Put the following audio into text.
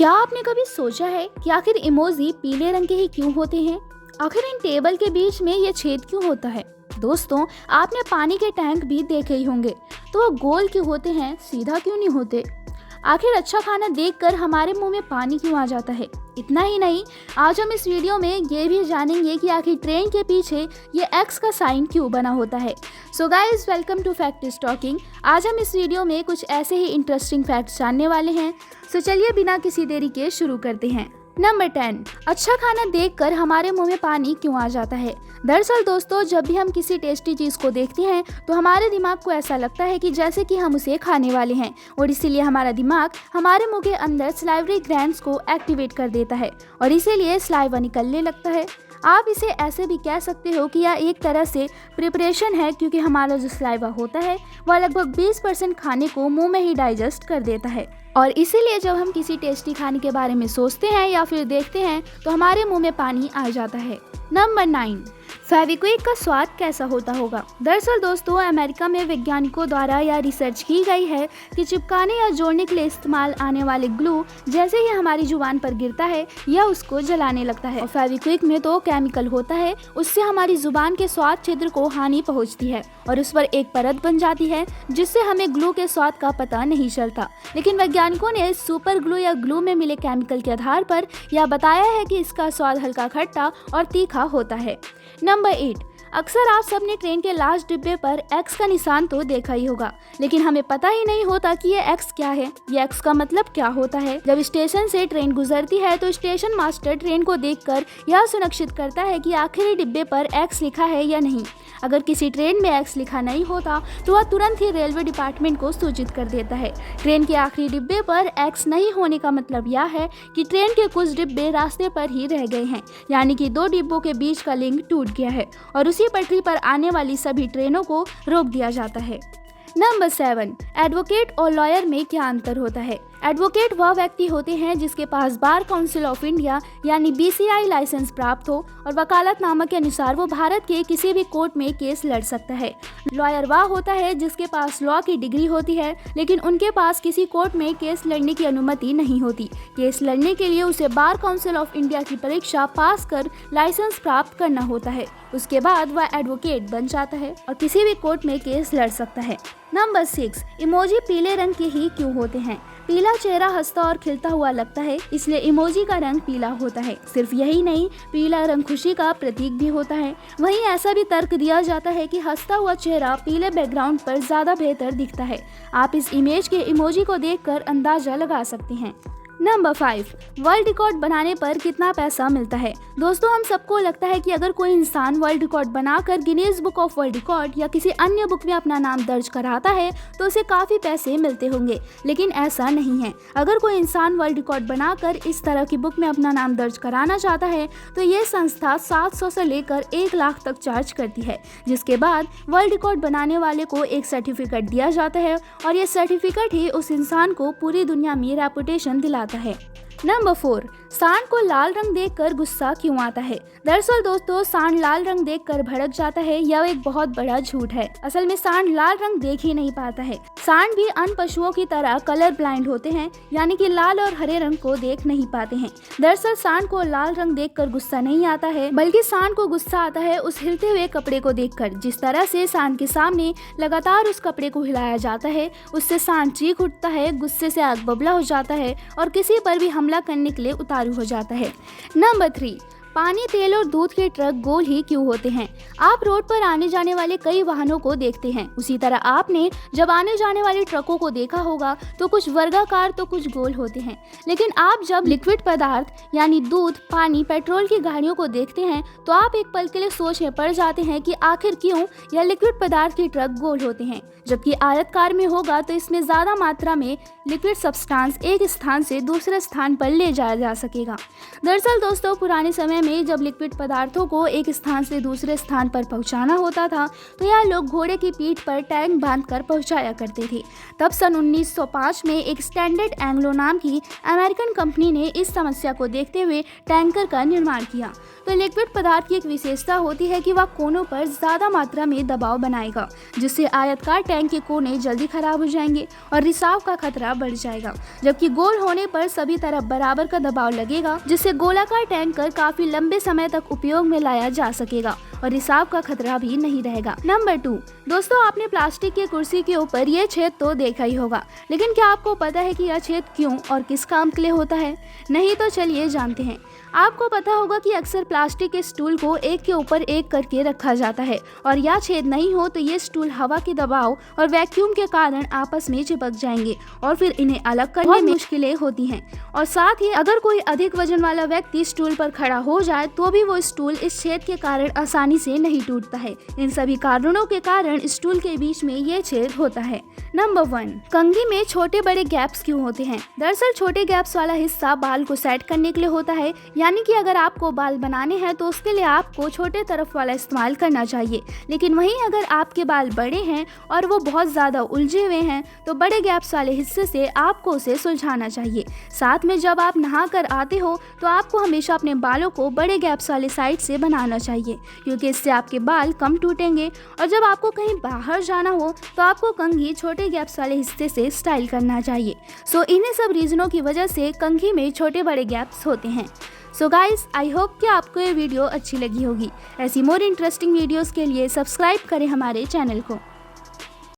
क्या आपने कभी सोचा है कि आखिर इमोजी पीले रंग के ही क्यों होते हैं? आखिर इन टेबल के बीच में ये छेद क्यों होता है? दोस्तों, आपने पानी के टैंक भी देखे ही होंगे, तो वो गोल क्यों होते हैं, सीधा क्यों नहीं होते? आखिर अच्छा खाना देखकर हमारे मुंह में पानी क्यों आ जाता है? इतना ही नहीं, आज हम इस वीडियो में ये भी जानेंगे कि आखिर ट्रेन के पीछे ये एक्स का साइन क्यों बना होता है। So guys, welcome to fact is talking. आज हम इस वीडियो में कुछ ऐसे ही इंटरेस्टिंग फैक्ट्स जानने वाले हैं। सो चलिए बिना किसी देरी के शुरू करते हैं। नंबर 10, अच्छा खाना देखकर हमारे मुंह में पानी क्यों आ जाता है? दरअसल दोस्तों, जब भी हम किसी टेस्टी चीज़ को देखते हैं तो हमारे दिमाग को ऐसा लगता है कि जैसे कि हम उसे खाने वाले हैं, और इसीलिए हमारा दिमाग हमारे मुंह के अंदर सलाइवरी ग्लैंड्स को एक्टिवेट कर देता है और इसीलिए सलाइवा निकलने लगता है। आप इसे ऐसे भी कह सकते हो कि यह एक तरह से प्रिपरेशन है, क्योंकि हमारा जो सलाइवा होता है वह लगभग 20% खाने को मुंह में ही डाइजेस्ट कर देता है, और इसीलिए जब हम किसी टेस्टी खाने के बारे में सोचते हैं या फिर देखते हैं तो हमारे मुंह में पानी आ जाता है। नंबर 9, फेविक्विक का स्वाद कैसा होता होगा? दरअसल दोस्तों, अमेरिका में वैज्ञानिकों द्वारा यह रिसर्च की गई है कि चिपकाने या जोड़ने के लिए इस्तेमाल आने वाले ग्लू जैसे ही हमारी जुबान पर गिरता है यह उसको जलाने लगता है, और फेविक्विक में तो केमिकल होता है, उससे हमारी जुबान के स्वाद छिद्र को हानि पहुंचती है और उस पर एक परत बन जाती है जिससे हमें ग्लू के स्वाद का पता नहीं चलता। लेकिन वैज्ञानिकों ने सुपर ग्लू या ग्लू में मिले केमिकल के आधार पर यह बताया है कि इसका स्वाद हल्का खट्टा और तीखा होता है। नंबर 8, अक्सर आप सबने ट्रेन के लास्ट डिब्बे पर एक्स का निशान तो देखा ही होगा, लेकिन हमें पता ही नहीं होता कि ये एक्स क्या है, ये एक्स का मतलब क्या होता है। जब स्टेशन से ट्रेन गुजरती है तो स्टेशन मास्टर ट्रेन को देखकर यह सुनिश्चित करता है कि आखिरी डिब्बे पर एक्स लिखा है या नहीं। अगर किसी ट्रेन में एक्स लिखा नहीं होता तो वह तुरंत ही रेलवे डिपार्टमेंट को सूचित कर देता है। ट्रेन के आखिरी डिब्बे पर एक्स नहीं होने का मतलब यह है कि ट्रेन के कुछ डिब्बे रास्ते पर ही रह गए हैं, यानी कि दो डिब्बों के बीच का लिंक टूट गया है और उसी पटरी पर आने वाली सभी ट्रेनों को रोक दिया जाता है। नंबर 7, एडवोकेट और लॉयर में क्या अंतर होता है? एडवोकेट वह व्यक्ति होते हैं जिसके पास बार काउंसिल ऑफ इंडिया यानी BCI लाइसेंस प्राप्त हो और वकालतनामा के अनुसार वो भारत के किसी भी कोर्ट में केस लड़ सकता है। लॉयर वह होता है जिसके पास लॉ की डिग्री होती है, लेकिन उनके पास किसी कोर्ट में केस लड़ने की अनुमति नहीं होती। केस लड़ने के लिए उसे बार काउंसिल ऑफ इंडिया की परीक्षा पास कर लाइसेंस प्राप्त करना होता है। उसके बाद वह एडवोकेट बन जाता है और किसी भी कोर्ट में केस लड़ सकता है। नंबर 6, इमोजी पीले रंग के ही क्यों होते हैं? पीला चेहरा हंसता और खिलता हुआ लगता है, इसलिए इमोजी का रंग पीला होता है। सिर्फ यही नहीं, पीला रंग खुशी का प्रतीक भी होता है। वहीं ऐसा भी तर्क दिया जाता है कि हंसता हुआ चेहरा पीले बैकग्राउंड पर ज्यादा बेहतर दिखता है। आप इस इमेज के इमोजी को देखकर अंदाजा लगा सकते हैं। नंबर 5, वर्ल्ड रिकॉर्ड बनाने पर कितना पैसा मिलता है? दोस्तों, हम सबको लगता है कि अगर कोई इंसान वर्ल्ड रिकॉर्ड बनाकर Guinness book of world record या किसी अन्य बुक में अपना नाम दर्ज कराता है तो उसे काफ़ी पैसे मिलते होंगे, लेकिन ऐसा नहीं है। अगर कोई इंसान वर्ल्ड रिकॉर्ड बनाकर इस तरह की बुक में अपना नाम दर्ज कराना चाहता है तो ये संस्था 700 से लेकर 1 लाख तक चार्ज करती है, जिसके बाद वर्ल्ड रिकॉर्ड बनाने वाले को एक सर्टिफिकेट दिया जाता है और ये सर्टिफिकेट ही उस इंसान को पूरी दुनिया में रेपुटेशन दिलाता है। नंबर 4, सांड को लाल रंग देखकर गुस्सा क्यों आता है? दरअसल दोस्तों, सांड लाल रंग देखकर भड़क जाता है, यह एक बहुत बड़ा झूठ है। असल में सांड लाल रंग देख ही नहीं पाता है। सांड भी अन्य पशुओं की तरह कलर ब्लाइंड होते हैं, यानी कि लाल और हरे रंग को देख नहीं पाते हैं। दरअसल सांड को लाल रंग देखकर गुस्सा नहीं आता है, बल्कि सांड को गुस्सा आता है उस हिलते हुए कपड़े को देखकर। जिस तरह से सांड के सामने लगातार उस कपड़े को हिलाया जाता है, उससे सांड चीख उठता है, गुस्से से आग बबला हो जाता है और किसी पर भी हमला करने के लिए उतारू हो जाता है। नंबर 3, पानी, तेल और दूध के ट्रक गोल ही क्यों होते हैं? आप रोड पर आने जाने वाले कई वाहनों को देखते हैं, उसी तरह आपने जब आने जाने वाले ट्रकों को देखा होगा तो कुछ वर्गाकार तो कुछ गोल होते हैं। लेकिन आप जब लिक्विड पदार्थ यानी दूध, पानी, पेट्रोल की गाड़ियों को देखते हैं तो आप एक पल के लिए सोच में पड़ जाते हैं कि आखिर क्यों यह लिक्विड पदार्थ के ट्रक गोल होते हैं, जबकि आयताकार में होगा तो इसमें ज्यादा मात्रा में लिक्विड सब्सटेंस एक स्थान से दूसरे स्थान पर ले जाया जा सकेगा। दरअसल दोस्तों, पुराने समय में जब लिक्विड पदार्थों को एक स्थान से दूसरे स्थान पर पहुंचाना होता था तो यह लोग घोड़े की पीठ पर टैंक बांधकर पहुंचाया करते थे। तब सन 1905 में एक स्टैंडर्ड एंग्लो नाम की अमेरिकन कंपनी ने इस समस्या को देखते हुए टैंकर का निर्माण किया। तो लिक्विड पदार्थ की एक विशेषता होती है कि वह कोनों पर ज़्यादा मात्रा में दबाव बनाएगा, जिससे आयताकार टैंक के कोने जल्दी खराब हो जाएंगे और रिसाव का खतरा बढ़ जाएगा, जबकि गोल होने पर सभी तरफ बराबर का दबाव लगेगा, जिससे गोलाकार टैंकर काफी लंबे समय तक उपयोग में लाया जा सकेगा और रिसाव का खतरा भी नहीं रहेगा। नंबर 2, दोस्तों आपने प्लास्टिक की कुर्सी के ऊपर ये छेद तो देखा ही होगा, लेकिन क्या आपको पता है कि यह छेद क्यों और किस काम के लिए होता है? नहीं तो चलिए जानते हैं। आपको पता होगा कि अक्सर प्लास्टिक के स्टूल को एक के ऊपर एक करके रखा जाता है और यह छेद नहीं हो तो ये स्टूल हवा के दबाव और वैक्यूम के कारण आपस में चिपक जाएंगे और फिर इन्हें अलग करने में मुश्किलें होती हैं। और साथ ही अगर कोई अधिक वजन वाला व्यक्ति स्टूल पर खड़ा हो जाए तो भी वो स्टूल इस छेद के कारण आसानी से नहीं टूटता है। इन सभी कारणों के कारण स्टूल के बीच में ये छेद होता है। नंबर 1, कंघी में छोटे बड़े गैप्स क्यों होते हैं? दरअसल छोटे गैप्स वाला हिस्सा बाल को सेट करने के लिए होता है, यानी कि अगर आपको बाल बनाने हैं तो उसके लिए आपको छोटे तरफ वाला इस्तेमाल करना चाहिए। लेकिन वहीं अगर आपके बाल बड़े हैं और वो बहुत ज़्यादा उलझे हुए हैं तो बड़े गैप्स वाले हिस्से से आपको उसे सुलझाना चाहिए। साथ में जब आप नहा कर आते हो तो आपको हमेशा अपने बालों को बड़े गैप्स वाले साइड से बनाना चाहिए, क्योंकि इससे आपके बाल कम टूटेंगे। और जब आपको कहीं बाहर जाना हो तो आपको कंघी छोटे गैप्स वाले हिस्से से स्टाइल करना चाहिए। सो इन्हीं सब रीजनों की वजह से कंघी में छोटे बड़े गैप्स होते हैं। सो गाइस, आई होप कि आपको ये वीडियो अच्छी लगी होगी। ऐसी मोर इंटरेस्टिंग वीडियोस के लिए सब्सक्राइब करें हमारे चैनल को।